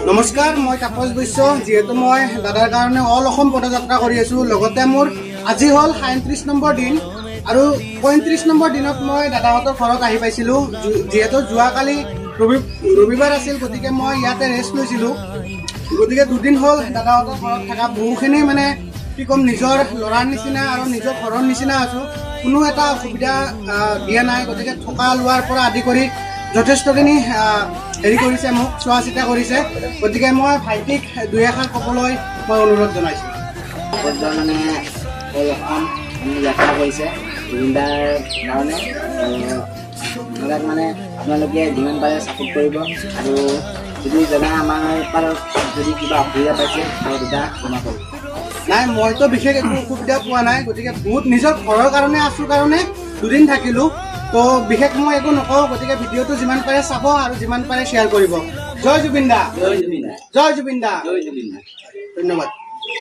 নমস্কাৰ, মই তাপস বৈশ্য। যেহেতু মই দাদাৰ কাৰণে অল অসম পদযাত্ৰা কৰি আছো, লগতে মোৰ আজি হল 37 নম্বৰ দিন আৰু 35 নম্বৰ দিনত মই দাদাহঁতৰ ঘৰত আহি পাইছিলো। যেহেতু যোৱাকালি ৰবিবাৰ আছিল, গতিকে মই ইয়াতে ৰেষ্ট লৈছিলো। গতিকে দুদিন হল দাদাহঁতৰ ঘৰত থকা বহুখিনি মানে কি ক'ম, নিজৰ ল'ৰাৰ নিচিনা আৰু নিজৰ ঘৰৰ নিচিনা আছো। কোনো এটা অসুবিধা দিয়া নাই। গতিকে থকা লোৱাৰ পৰা আদি কৰি যথেষ্টখিনি হেৰি কৰিছে, মোক চোৱা চিতা কৰিছে। গতিকে মই ভাইটিক দুই এষাৰ ক'বলৈ মই অনুৰোধ জনাইছোঁ। মানে অসম যাত্ৰা কৰিছে জুবিনদাৰ কাৰণে, ধৰক মানে আপোনালোকে যিমান পাৰে ছাপোৰ্ট কৰিব আৰু যদি জনা আমাৰ পৰা যদি কিবা অসুবিধা পাইছে আৰু দুটা জমা কৰিব। নাই, মইতো বিশেষ একো অসুবিধা পোৱা নাই। গতিকে বহুত নিজৰ ঘৰৰ কাৰণে আছো কাৰণে দুদিন থাকিলো, তো বিশেষ মই একো নকওঁ। গতিকে ভিডিঅ'টো যিমান পাৰে চাব আৰু যিমান পাৰে শ্বেয়াৰ কৰিব। জয় জুবিন দা, জয় জুবিন দা, জয় জুবিন দা, জয় জুবিন দা। ধন্যবাদ।